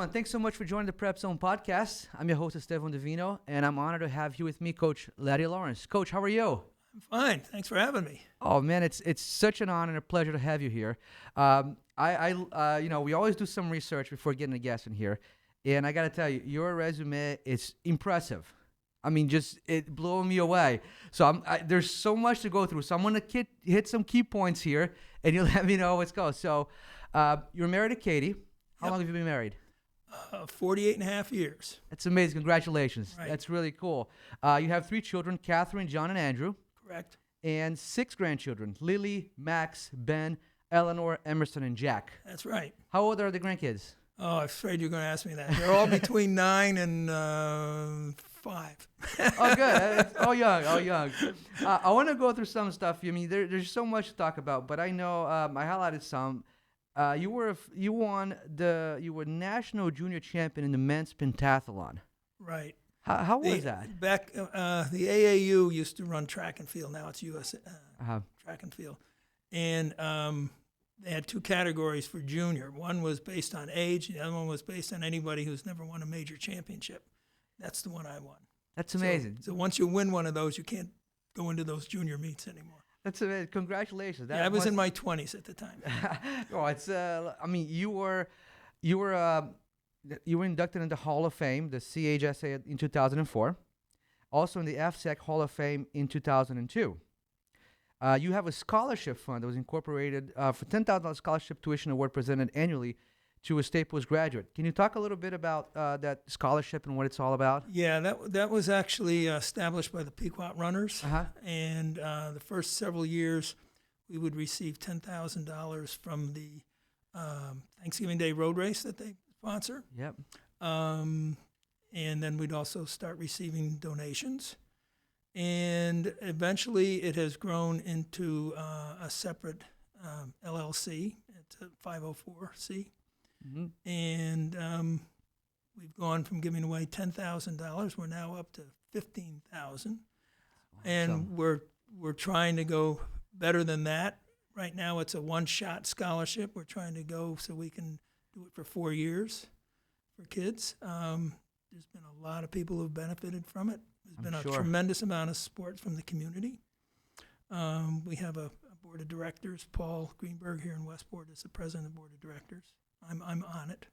everyone. Thanks so much for joining the PrepZone Podcast. I'm your host, Estevao Divino, and I'm honored to have you with me, Coach Laddie Lawrence. Coach, how are you? I'm fine. Thanks for having me. Oh man, it's such an honor and a pleasure to have you here. We always do some research before getting a guest in here, and I got to tell you, your resume is impressive. I mean, just it blew me away. So there's so much to go through. So I'm gonna hit some key points here, and you'll let me know what's going. So, you're married to Katie. How long have you been married? 48 and a half years. That's amazing. Congratulations. Right. That's really cool. You have 3 children, Catherine, John, and Andrew. Correct. And 6 grandchildren, Lily, Max, Ben, Eleanor, Emerson, and Jack. That's right. How old are the grandkids? Oh, I'm afraid you're going to ask me that. They're all between 9 and 5. Oh, good. All young. I want to go through some stuff. I mean, there's so much to talk about, but I know I highlighted some. You were national junior champion in the men's pentathlon. Right. How was that? Back, the AAU used to run track and field. Now it's US track and field. And they had 2 categories for junior. One was based on age. The other one was based on anybody who's never won a major championship. That's the one I won. That's amazing. So once you win one of those, you can't go into those junior meets anymore. That's amazing. Congratulations. I was in my 20s at the time. Oh, it's. I mean, you were inducted into Hall of Fame, the CHSA, in 2004. Also in the FSEC Hall of Fame in 2002. You have a scholarship fund that was incorporated for $10,000 scholarship tuition award presented annually to a state postgraduate. Can you talk a little bit about that scholarship and what it's all about? Yeah, that was actually established by the Pequot Runners. Uh-huh. And the first several years, we would receive $10,000 from the Thanksgiving Day road race that they sponsor. Yep. And then we'd also start receiving donations. And eventually it has grown into a separate LLC. It's a 504C. Mm-hmm. And we've gone from giving away $10,000. We're now up to $15,000. Awesome. And we're trying to go better than that. Right now it's a one-shot scholarship. We're trying to go so we can do it for 4 years for kids. There's been a lot of people who've benefited from it. There's been a tremendous amount of support from the community. We have a board of directors. Paul Greenberg here in Westport is the president of the board of directors. I'm on it.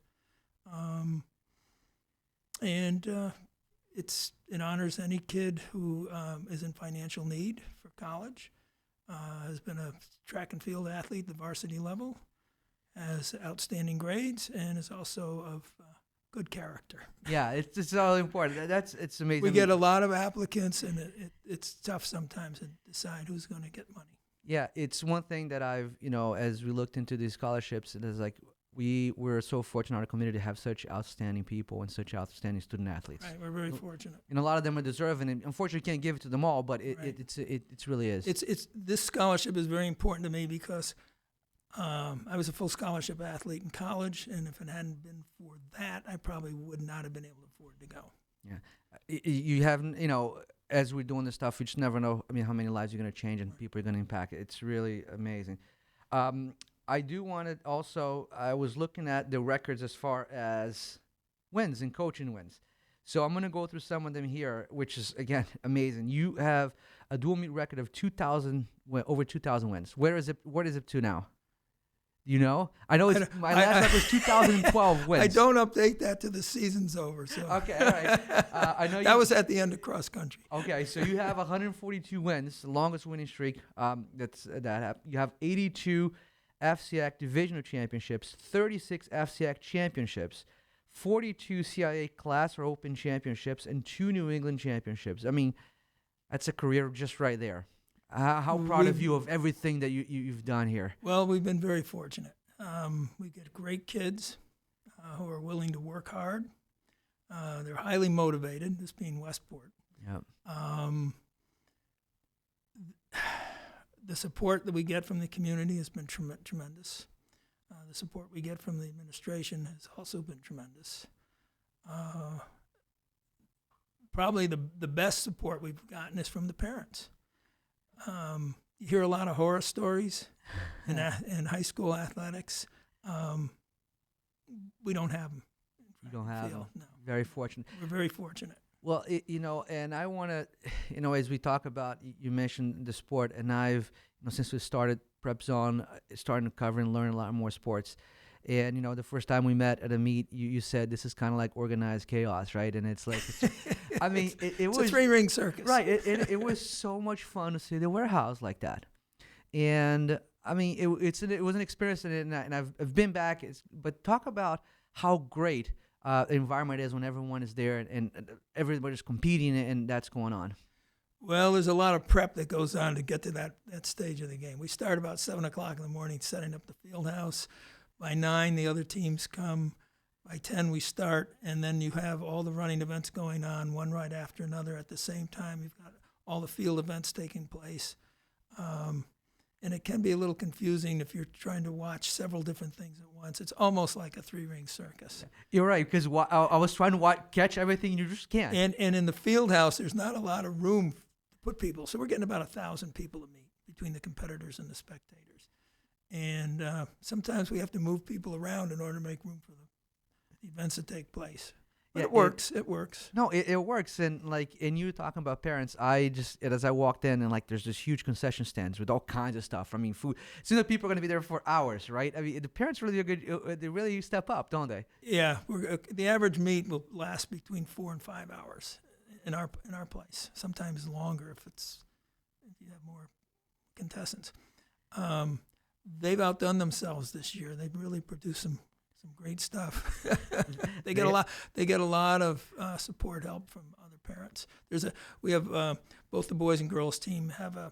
And it honors any kid who is in financial need for college, has been a track and field athlete at the varsity level, has outstanding grades, and is also of good character. Yeah, it's all important. It's amazing. We get a lot of applicants, and it's tough sometimes to decide who's going to get money. Yeah, it's one thing that I've, as we looked into these scholarships, it is like we're so fortunate in our community to have such outstanding people and such outstanding student athletes. Right, we're very fortunate. And a lot of them are deserving, and unfortunately can't give it to them all, but it really is. It's this scholarship is very important to me because I was a full scholarship athlete in college, and if it hadn't been for that, I probably would not have been able to afford to go. Yeah, you haven't, as we're doing this stuff, you just never know. I mean, how many lives you're going to change and people are going to impact. It's really amazing. I do want to also. I was looking at the records as far as wins and coaching wins. So I'm going to go through some of them here, which is again amazing. You have a dual meet record of over 2,000 wins. What is it to now? I know my last record was 2012 wins. I don't update that till the season's over. So okay, all right. I know that was at the end of cross country. Okay, so you have 142 wins, the longest winning streak. You have 82 FCAC divisional championships, 36 FCAC championships, 42 CIA class or open championships, and 2 New England championships. I mean, that's a career just right there. How proud of you of everything that you've done here? Well, we've been very fortunate. We get great kids who are willing to work hard. They're highly motivated, this being Westport. Yep. The support that we get from the community has been tremendous. The support we get from the administration has also been tremendous. Probably the best support we've gotten is from the parents. You hear a lot of horror stories in high school athletics. We don't have them. You don't have them. No. Very fortunate. We're very fortunate. Well, and I want to, as we talk about, you mentioned the sport, and I've, since we started PrepZone, starting to cover and learn a lot more sports. And, the first time we met at a meet, you said this is kind of like organized chaos, right? And it's like, I mean, it was a three-ring circus. Right. It was so much fun to see the warehouse like that. And, I mean, it was an experience, and I've been back. But talk about how great the environment is when everyone is there and everybody's competing and that's going on. Well, there's a lot of prep that goes on to get to that stage of the game. We start about 7 o'clock in the morning setting up the field house. By 9, the other teams come. By 10, we start, and then you have all the running events going on, one right after another at the same time. You've got all the field events taking place. And it can be a little confusing if you're trying to watch several different things at once. It's almost like a three-ring circus. You're right, because I was trying to catch everything, and you just can't. And in the field house, there's not a lot of room to put people. So we're getting about 1,000 people to meet between the competitors and the spectators. And sometimes we have to move people around in order to make room for the events that take place. But it works. It works. No, it works. And you talking about parents, as I walked in, and there's this huge concession stands with all kinds of stuff. I mean, food. It seems like people are going to be there for hours, right? I mean, the parents really are good. They really step up, don't they? Yeah. The average meet will last between 4 and 5 hours in our place. Sometimes longer if you have more contestants. They've outdone themselves this year. They've really produced some great stuff. They get a lot of support help from other parents. We have both the boys and girls team have a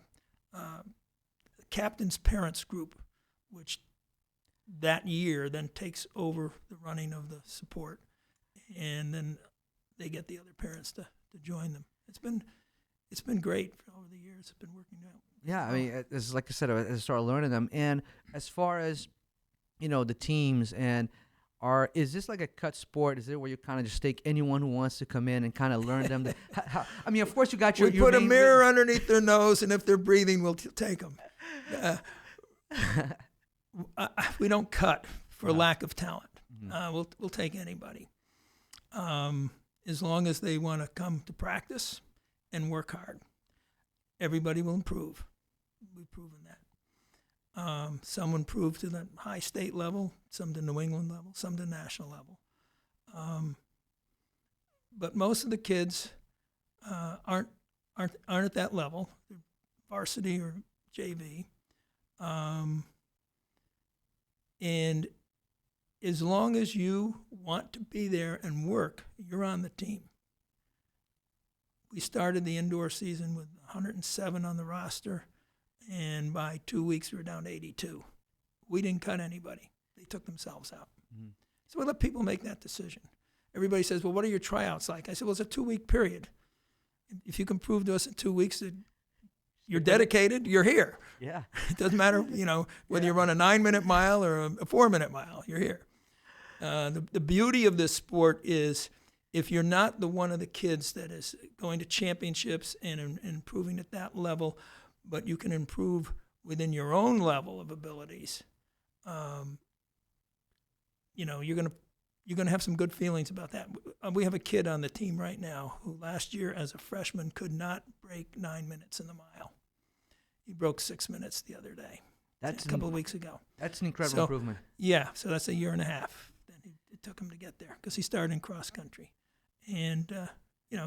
captain's parents group, which that year then takes over the running of the support, and then they get the other parents to join them. It's been great over the years. It's been working out. Yeah, I mean, it's like I said, I started learning them. And as far as, the teams, is this like a cut sport? Is it where you kind of just take anyone who wants to come in and kind of learn them? I mean, of course you got your... We put a mirror underneath their nose, and if they're breathing, we'll take them. We don't cut for lack of talent. Mm-hmm. We'll take anybody. As long as they want to come to practice and work hard. Everybody will improve. We've proven that. Some improve to the high state level, some to New England level, some to national level. But most of the kids aren't at that level. They're varsity or JV. And as long as you want to be there and work, you're on the team. We started the indoor season with 107 on the roster, and by 2 weeks we were down to 82. We didn't cut anybody. They took themselves out. Mm-hmm. So we let people make that decision. Everybody says, well, what are your tryouts like? I said, well, it's a 2-week period. If you can prove to us in 2 weeks that you're dedicated, you're here. Yeah. It doesn't matter, whether you run a 9-minute mile or a 4-minute mile, you're here. The beauty of this sport is if you're not one of the kids that is going to championships and improving at that level, but you can improve within your own level of abilities, you're gonna have some good feelings about that. We have a kid on the team right now who last year as a freshman could not break 9 minutes in the mile. He broke 6 minutes the other day. That's a couple of weeks ago. That's an incredible improvement. Yeah, so that's a year and a half. It took him to get there because he started in cross country. And,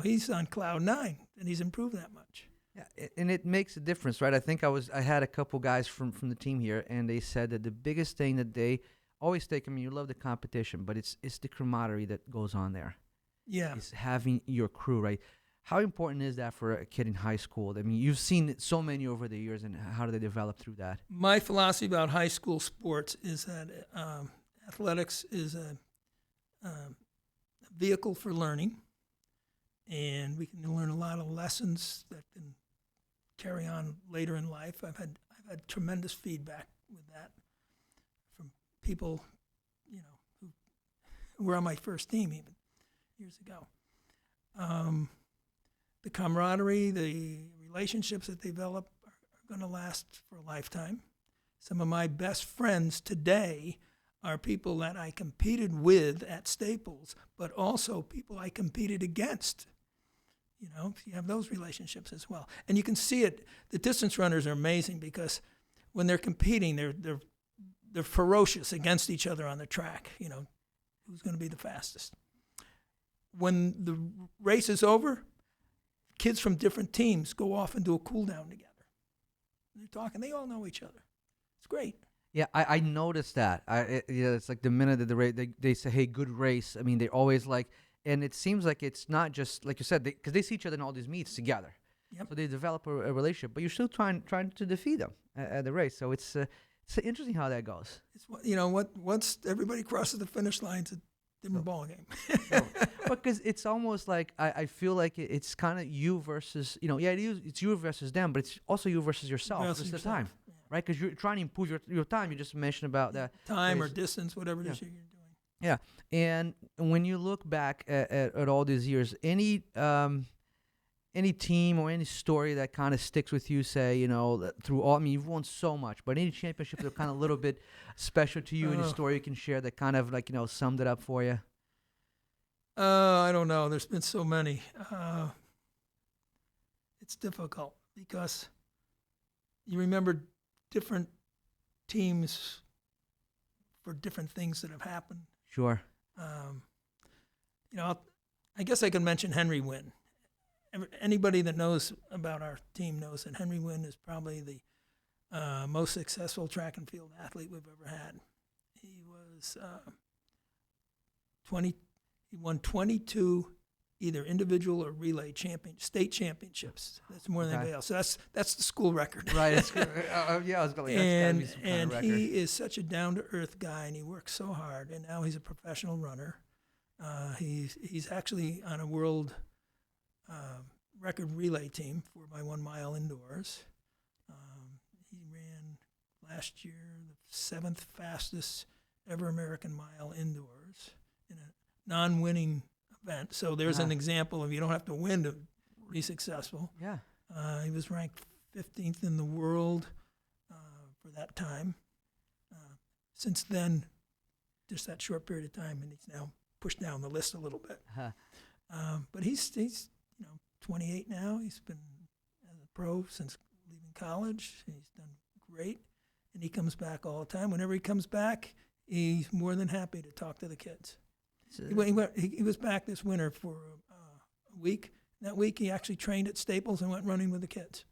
he's on cloud 9, and he's improved that much. Yeah, and it makes a difference, right? I think I had a couple guys from the team here, and they said that the biggest thing that they always take, I mean, you love the competition, but it's the camaraderie that goes on there. Yeah. It's having your crew, right? How important is that for a kid in high school? I mean, you've seen so many over the years, and how do they develop through that? My philosophy about high school sports is that athletics is a vehicle for learning, and we can learn a lot of lessons that can carry on later in life. I've had tremendous feedback with that from people, who were on my first team even years ago. The camaraderie, the relationships that they develop are going to last for a lifetime. Some of my best friends today are people that I competed with at Staples, but also people I competed against. You know, you have those relationships as well. And you can see it. The distance runners are amazing because when they're competing, they're ferocious against each other on the track. You know, who's going to be the fastest. When the race is over, kids from different teams go off and do a cool down together. They're talking. They all know each other. It's great. Yeah, I noticed that. It's like the minute of the race, they say, "Hey, good race." I mean, they always like, and it seems like it's not just like you said, because they see each other in all these meets together. Yep. So they develop a relationship, but you're still trying to defeat them at the race. So it's interesting how that goes. It's, you know, once everybody crosses the finish line, it's a different ball game. Because it's almost like I feel like it's kind of you versus, it's you versus them, but it's also you versus yourself most of the time, right? Because you're trying to improve your time. You just mentioned about that. Time or distance, whatever it is you're doing. Yeah. And when you look back at all these years, any team or any story that kind of sticks with you, say, through all, I mean, you've won so much, but any championships that are kind of a little bit special to you, any story you can share that kind of like, summed it up for you? I don't know. There's been so many. It's difficult because you remember different teams for different things that have happened. Sure. I guess I could mention Henry Wynn. Anybody that knows about our team knows that Henry Wynn is probably the most successful track and field athlete we've ever had. He was He won 22 either individual or relay state championships. That's more than anybody else. So that's the school record. Right. It's good. Yeah, I was going to and that's gotta be some kind of record. He is such a down-to-earth guy, and he works so hard. And now he's a professional runner. He's actually on a world record relay team, 4x1 mile indoors. He ran last year the 7th fastest ever American mile indoors in a non-winning event. So there's an example of you don't have to win to be successful. Yeah. He was ranked 15th in the world for that time. Since then, just that short period of time, and he's now pushed down the list a little bit. But he's 28 now. He's been as a pro since leaving college. He's done great, and he comes back all the time. Whenever he comes back, he's more than happy to talk to the kids. He was back this winter for a week. That week, he actually trained at Staples and went running with the kids.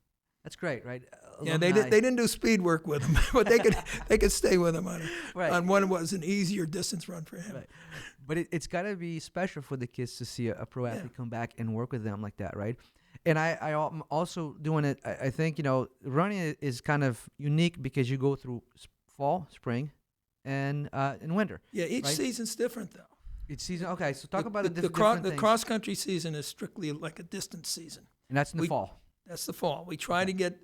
That's great, right? Yeah, they didn't do speed work with him, but they could stay with him on one was an easier distance run for him. Right. But it's got to be special for the kids to see a pro athlete come back and work with them like that, right? And I'm also doing it. I think running is kind of unique because you go through fall, spring, and winter. Yeah, each season's different though. Each season, okay. So talk about the cross country season is strictly like a distance season, and that's in the fall. That's the fall. We try to get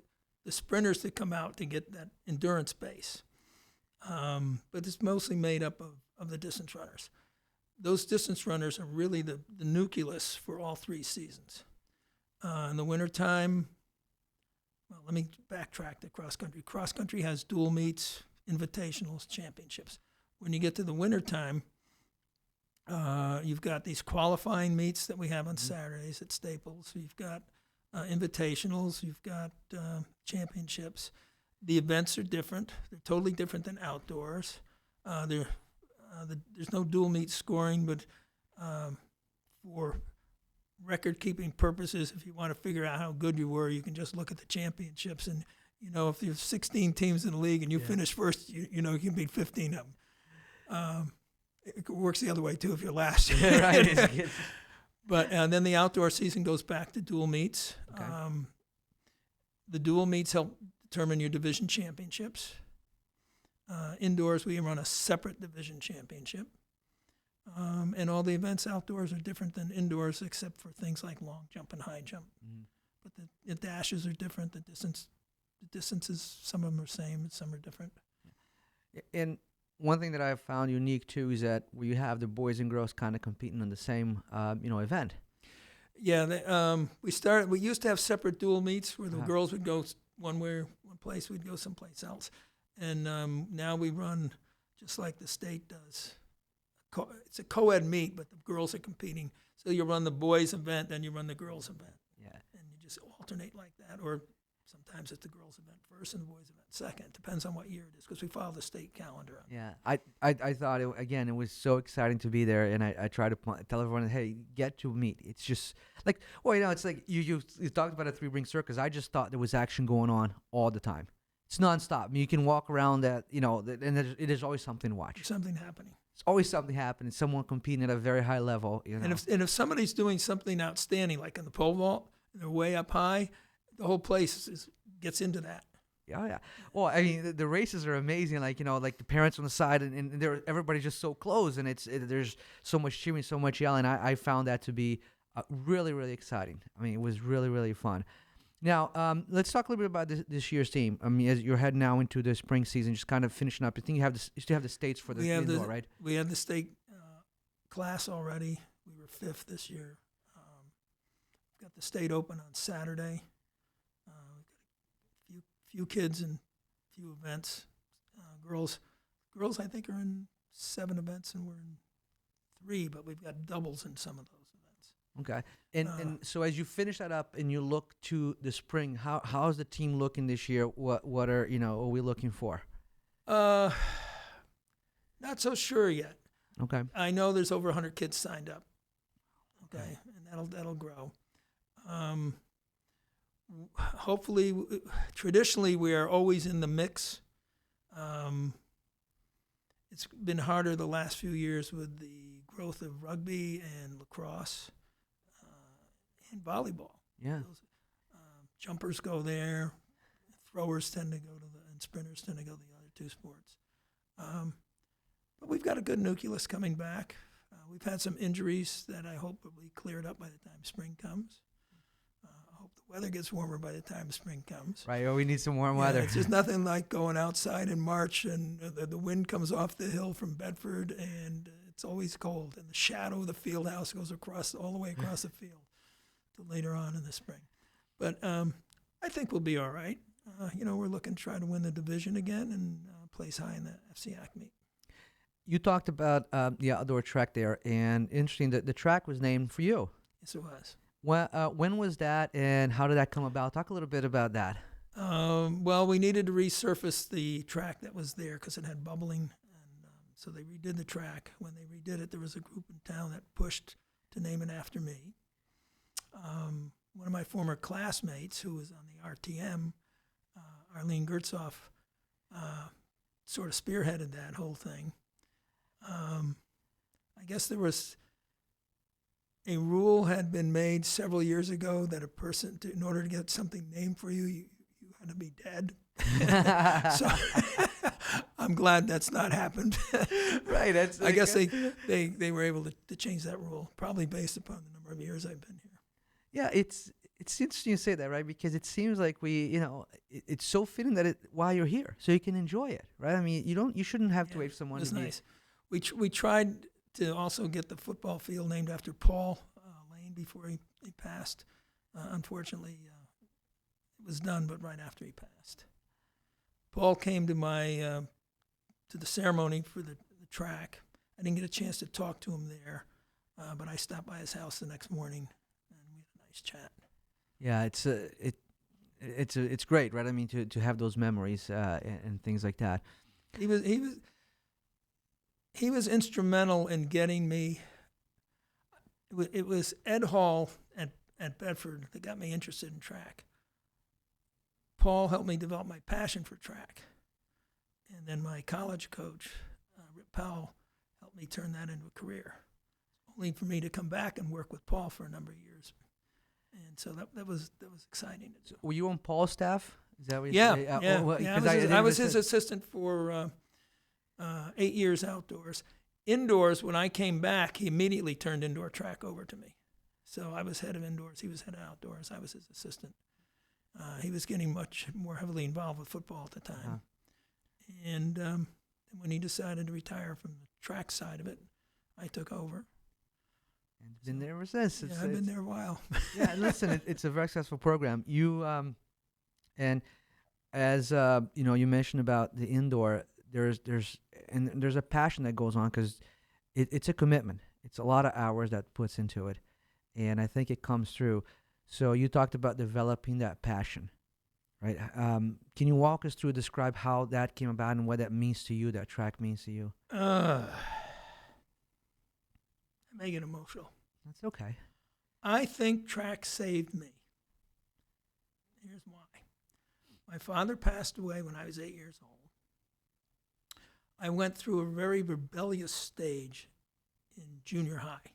the sprinters to come out to get that endurance base, but it's mostly made up of the distance runners. Those distance runners are really the nucleus for all 3 seasons. In the wintertime, let me backtrack to cross country. Cross country has dual meets, invitationals, championships. When you get to the wintertime, you've got these qualifying meets that we have on Saturdays at Staples. You've got invitationals. You've got championships. The events are different. They're totally different than outdoors. There's no dual meet scoring, but for record-keeping purposes, if you want to figure out how good you were, you can just look at the championships. And, if there's 16 teams in the league and you finish first, you can beat 15 of them. It works the other way, too, if you're last. Right. But then the outdoor season goes back to dual meets. Okay. The dual meets help determine your division championships. Indoors, we run a separate division championship. And all the events outdoors are different than indoors except for things like long jump and high jump. Mm. But the dashes are different. The distances, some of them are the same, and some are different. And one thing that I've found unique, too, is that we have the boys and girls kind of competing in the same, event. Yeah, we used to have separate dual meets where the girls would go one place, we'd go someplace else. And now we run just like the state does. It's a co-ed meet, but the girls are competing. So you run the boys event, then you run the girls event. Yeah. And you just alternate like that. Or sometimes it's the girls event first and the boys event second. Depends on what year it is, because we follow the state calendar. Yeah, I thought, it was so exciting to be there, and I try to tell everyone, hey, get to meet. It's just like, well, it's like you talked about a three-ring circus. I just thought there was action going on all the time. It's nonstop. I mean, you can walk around that, and there's always something to watch. Something happening. It's always something happening. Someone competing at a very high level. And if somebody's doing something outstanding, like in the pole vault, and they're way up high, the whole place gets into that. Oh, yeah. Well, I mean, the races are amazing. Like, like the parents on the side, and everybody's just so close, and there's so much cheering, so much yelling. I found that to be really, really exciting. I mean, it was really, really fun. Now, let's talk a little bit about this year's team. I mean, as you're heading now into the spring season, just kind of finishing up. I think you still have the states for the indoor, right? We have the state class already. We were 5th this year. We've got the state open on Saturday. We've got a few kids and a few events. Girls, I think, are in 7 events, and we're in 3, but we've got doubles in some of those events. Okay. And so as you finish that up and you look to the spring, how's the team looking this year? What are we looking for? Not so sure yet. Okay. I know there's over 100 kids signed up. Okay. And that'll grow. Hopefully, traditionally we are always in the mix. It's been harder the last few years with the growth of rugby and lacrosse. And volleyball. Yeah. Jumpers go there. Throwers tend to go and sprinters tend to go to the other 2 sports. But we've got a good nucleus coming back. We've had some injuries that I hope will be cleared up by the time spring comes. I hope the weather gets warmer by the time spring comes. Right. Oh, we need some warm weather. It's just nothing like going outside in March and the wind comes off the hill from Bedford and it's always cold. And the shadow of the field house goes all the way across the field. Till later on in the spring. But I think we'll be all right. We're looking to try to win the division again and place high in the FCAC meet. You talked about the outdoor track there, and interesting that the track was named for you. Yes, it was. When was that, and how did that come about? Talk a little bit about that. Well, we needed to resurface the track that was there because it had bubbling, and so they redid the track. When they redid it, there was a group in town that pushed to name it after me. One of my former classmates who was on the RTM, Arlene Gertzoff, sort of spearheaded that whole thing. I guess there was a rule had been made several years ago that a person, in order to get something named for you, you had to be dead. So I'm glad that's not happened. Right. I guess they were able to change that rule, probably based upon the number of years I've been here. Yeah, it's interesting you say that, right? Because it seems like it's so fitting that while you're here, so you can enjoy it, right? I mean, you shouldn't have to wait for someone. It was to nice. We tried to also get the football field named after Paul Lane before he passed. Unfortunately, it was done, but right after he passed. Paul came to to the ceremony for the track. I didn't get a chance to talk to him there, but I stopped by his house the next morning. Chat. Yeah, it's great, right? I mean, to have those memories and things like that. He was instrumental in getting me. It was Ed Hall at Bedford that got me interested in track. Paul helped me develop my passion for track, and then my college coach, Rip Powell, helped me turn that into a career. Only for me to come back and work with Paul for a number of years. And so that was exciting. So were you on Paul's staff? Is that what you yeah, say? I was his assistant for 8 years outdoors. Indoors, when I came back, he immediately turned indoor track over to me. So I was head of indoors. He was head of outdoors. I was his assistant. He was getting much more heavily involved with football at the time. Uh-huh. And when he decided to retire from the track side of it, I took over. And been there ever since. I've been there a while. Yeah, listen, it's a very successful program. You and as you mentioned about the indoor, there's a passion that goes on because it's a commitment. It's a lot of hours that puts into it, and I think it comes through. So you talked about developing that passion, right? Can you walk us through, describe how that came about and what that means to you, that track means to you? I make it emotional. That's okay. I think track saved me. Here's why. My father passed away when I was 8 years old. I went through a very rebellious stage in junior high,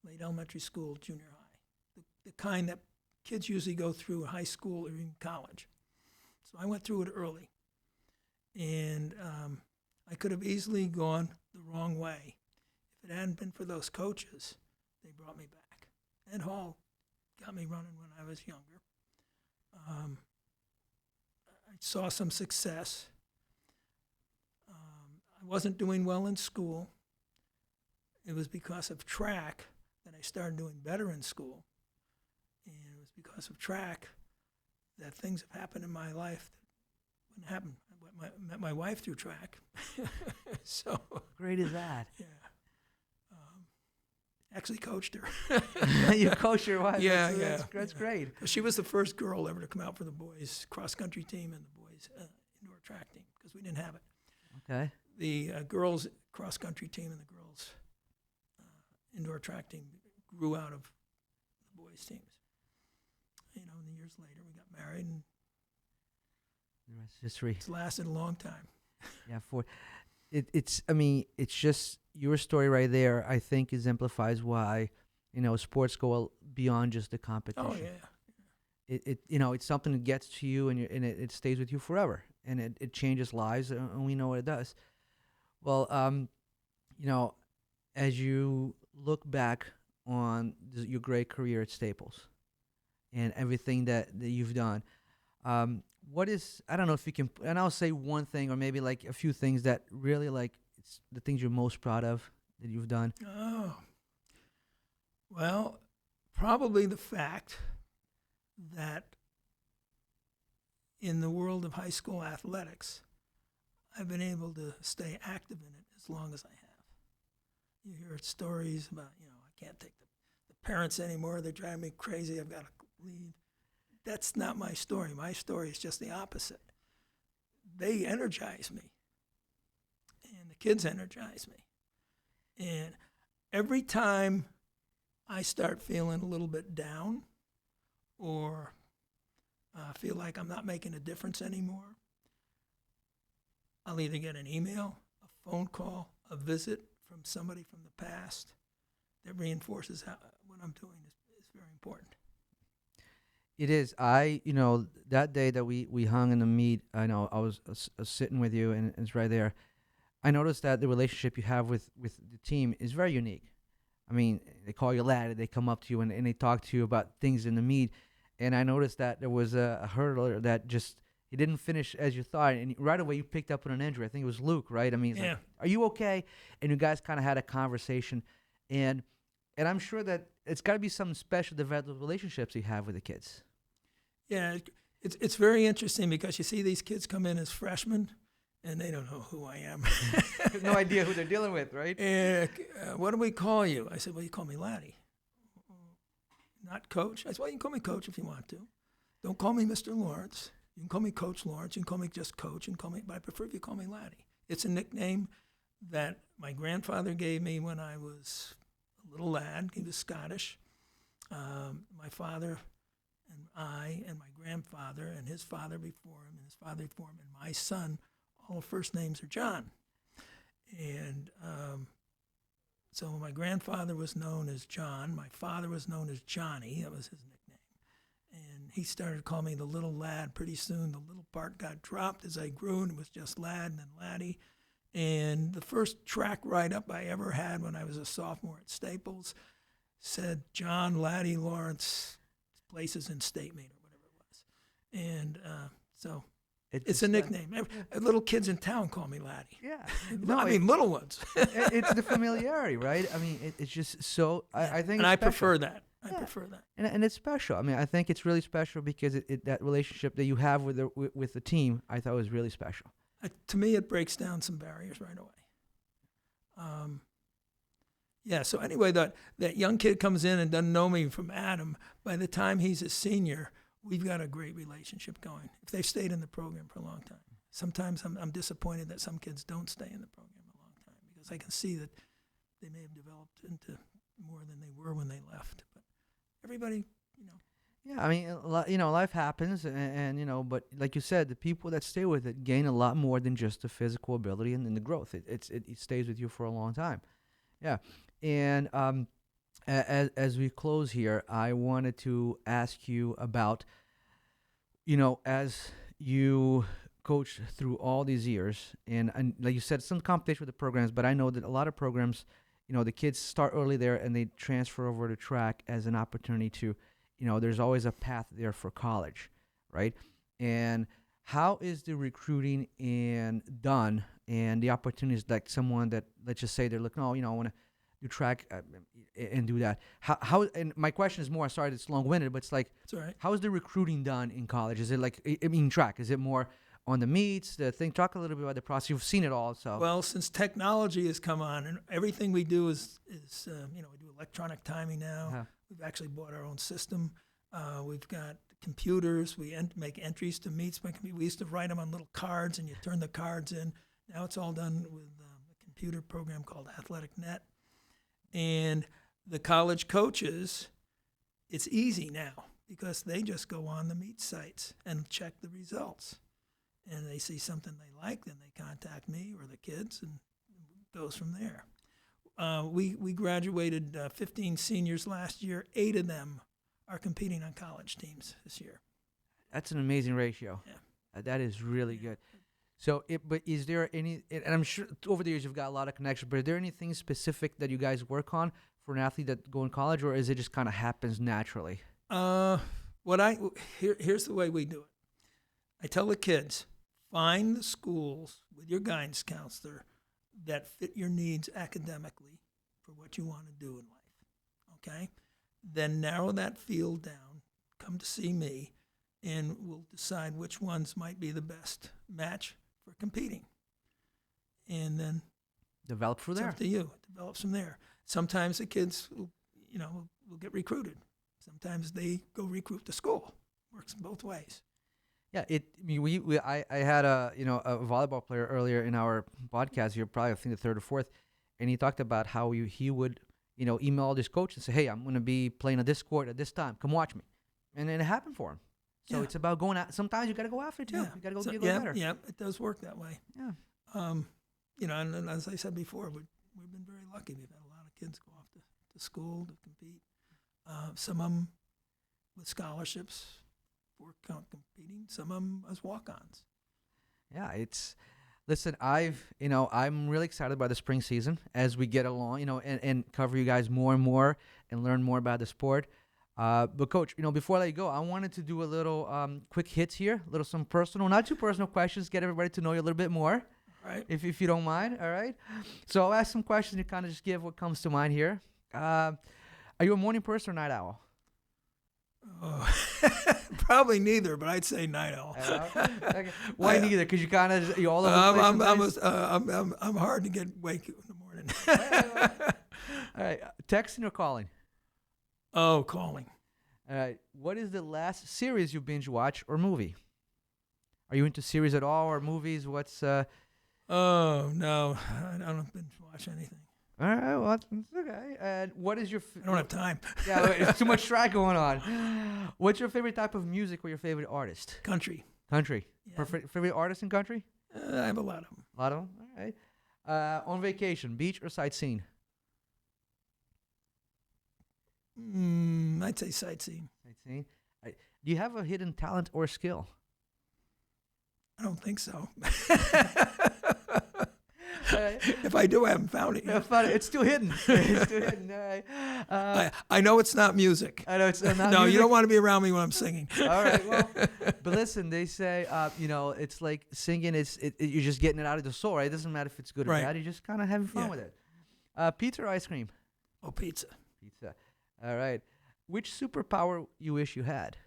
late elementary school, junior high, the kind that kids usually go through in high school or even college. So I went through it early. And I could have easily gone the wrong way. If it hadn't been for those coaches, they brought me back. Ed Hall got me running when I was younger. I saw some success. I wasn't doing well in school. It was because of track that I started doing better in school. And it was because of track that things have happened in my life that wouldn't happen. I met my wife through track. So Great is that? yeah. Actually coached her. You coach your wife. Yeah, That's great. She was the first girl ever to come out for the boys cross-country team and the boys indoor track team because we didn't have it. Okay. The girls cross-country team and the girls indoor track team grew out of the boys' teams. And the years later, we got married, and The rest is history. it's lasted a long time. Yeah, it's just your story right there. I think exemplifies why sports go beyond just the competition. Oh yeah. It's something that gets to you and it stays with you forever, and it changes lives, and we know what it does. Well, as you look back on your great career at Staples and everything that you've done, what is, I don't know if you can, and I'll say one thing or maybe like a few things that really it's the things you're most proud of that you've done. Oh. Well, probably the fact that in the world of high school athletics, I've been able to stay active in it as long as I have. You hear stories about, I can't take the parents anymore. They drive me crazy. I've got to leave. That's not my story. My story is just the opposite. They energize me, and the kids energize me. And every time I start feeling a little bit down or feel like I'm not making a difference anymore, I'll either get an email, a phone call, a visit from somebody from the past that reinforces what I'm doing is very important. It is. That day that we hung in the meet, I know I was sitting with you, and it's right there. I noticed that the relationship you have with the team is very unique. I mean, they call you Laddie, they come up to you and they talk to you about things in the meet, and I noticed that there was a hurdler that just, he didn't finish as you thought, and right away you picked up on an injury. I think it was Luke, right? I mean, he's like, are you okay? And you guys kind of had a conversation, and I'm sure that it's got to be some special developed relationships you have with the kids. Yeah, it's very interesting because you see these kids come in as freshmen, and they don't know who I am. No idea who they're dealing with, right? And what do we call you? I said, well, you call me Laddie. Not Coach. I said, well, you can call me Coach if you want to. Don't call me Mr. Lawrence. You can call me Coach Lawrence. You can call me just Coach, and but I prefer if you call me Laddie. It's a nickname that my grandfather gave me when I was a little lad. He was Scottish. My father and I and my grandfather and his father before him and his father before him and my son, all first names are John. And so my grandfather was known as John. My father was known as Johnny. That was his nickname. And he started calling me the little lad. Pretty soon the little part got dropped as I grew, and it was just Lad and then Laddie. And the first track write-up I ever had when I was a sophomore at Staples said John Laddie Lawrence places in state meet or whatever it was. And so it's a nickname. Little kids in town call me Laddie. Yeah. Little ones. It's the familiarity, right? I mean, it's just so, I think and it's I special. prefer that. I prefer that. And it's special. I mean, I think it's really special because that relationship that you have with the team, I thought was really special. To me, it breaks down some barriers right away. So anyway, that young kid comes in and doesn't know me from Adam. By the time he's a senior, we've got a great relationship going. If they've stayed in the program for a long time. Sometimes I'm disappointed that some kids don't stay in the program a long time because I can see that they may have developed into more than they were when they left. But everybody, Yeah, I mean, life happens, and but like you said, the people that stay with it gain a lot more than just the physical ability and the growth. It stays with you for a long time. Yeah, and as we close here, I wanted to ask you about, as you coach through all these years, and like you said, some competition with the programs, but I know that a lot of programs, the kids start early there and they transfer over to track as an opportunity to, there's always a path there for college, right? And how is the recruiting done and the opportunities, like someone that, let's just say they're looking, I want to do track and do that. How? And my question is more, sorry, it's long-winded, but it's like, it's all right. how is the recruiting done in college? Is it like, track, is it more on the meets, the thing? Talk a little bit about the process. You've seen it all, so. Well, since technology has come on and everything we do is we do electronic timing now. Uh-huh. We've actually bought our own system. We've got computers. We make entries to meets. We used to write them on little cards, and you turn the cards in. Now it's all done with a computer program called AthleticNet. And the college coaches, it's easy now because they just go on the meet sites and check the results. And they see something they like, then they contact me or the kids, and it goes from there. We graduated 15 seniors last year. 8 of them are competing on college teams this year. That's an amazing ratio. Yeah. That is really good. So, but is there any, and I'm sure over the years you've got a lot of connections, but is there anything specific that you guys work on for an athlete that go in college, or is it just kind of happens naturally? Here's the way we do it. I tell the kids, find the schools with your guidance counselor that fit your needs academically for what you want to do in life, okay? Then narrow that field down, come to see me, and we'll decide which ones might be the best match for competing. And then Develop from it's there. up to you. It develops from there. Sometimes the kids will get recruited. Sometimes they go recruit the school. Works both ways. Yeah, I had a volleyball player earlier in our podcast here, probably I think the third or fourth, and he talked about how he would email all his coach and say, hey, I'm going to be playing at this court at this time. Come watch me, and then it happened for him. So it's about going out. Sometimes you got to go after it too. Yeah. You got to go get better. Yeah, it does work that way. Yeah. And as I said before, we've been very lucky. We've had a lot of kids go off to school to compete. Some of them with scholarships for competing. Some of them as walk-ons. Yeah, listen, I'm really excited about the spring season as we get along, and cover you guys more and more and learn more about the sport. But Coach, before I let you go, I wanted to do a little quick hits here, some personal, not too personal questions, get everybody to know you a little bit more. All right. If you don't mind, all right? So I'll ask some questions and kind of just give what comes to mind here. Are you a morning person or night owl? Oh, probably neither, but I'd say night owl. Okay. Why neither? Because you all over the place. I'm hard to get awake in the morning. All right. Texting or calling? Oh, calling. All right. What is the last series you binge watch or movie? Are you into series at all or movies? What's Oh no, I don't binge watch anything. All right, well, it's okay. And what is your? I don't have time. Yeah, it's too much track going on. What's your favorite type of music or your favorite artist? Country. Country. Yeah. Favorite artist in country? I have a lot of them. A lot of them. All right. On vacation, beach or sightseeing? I'd say sightseeing. Sightseeing. Do you have a hidden talent or skill? I don't think so. If I do, I haven't found it yet. It's still hidden. It's still hidden. All right. I know it's not music. I know it's not no, music. You don't want to be around me when I'm singing. All right. Well, but listen, they say, it's like singing. You're just getting it out of the soul, right? It doesn't matter if it's good or bad. You're just kind of having fun with it. Pizza or ice cream? Oh, pizza. Pizza. All right. Which superpower you wish you had?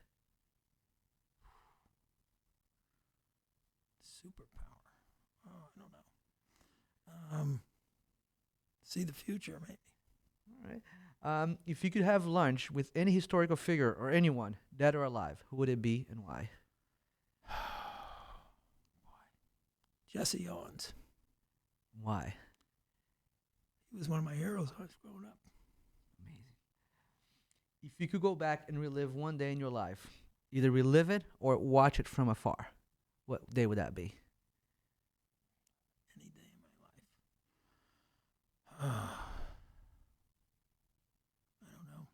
Superpower. I don't know. See the future, maybe. All right. If you could have lunch with any historical figure or anyone, dead or alive, who would it be and why? Jesse Owens. Why? He was one of my heroes when I was growing up. Amazing. If you could go back and relive one day in your life, either relive it or watch it from afar, what day would that be? Any day in my life. I don't know.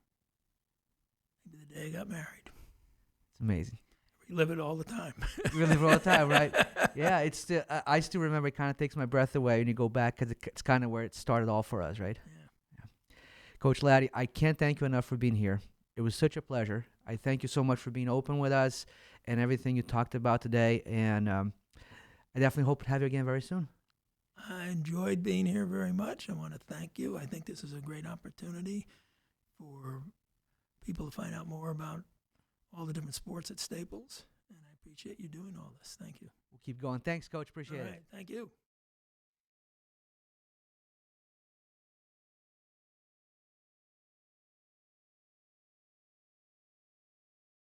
Maybe the day I got married. It's amazing. Relive it all the time. You relive it all the time, right? Yeah, it's still. I still remember. It kind of takes my breath away when you go back because it's kind of where it started all for us, right? Yeah. Coach Laddie, I can't thank you enough for being here. It was such a pleasure. I thank you so much for being open with us and everything you talked about today. And I definitely hope to have you again very soon. I enjoyed being here very much. I want to thank you. I think this is a great opportunity for people to find out more about all the different sports at Staples. And I appreciate you doing all this. Thank you. We'll keep going. Thanks, Coach. Appreciate All it. right. Thank you.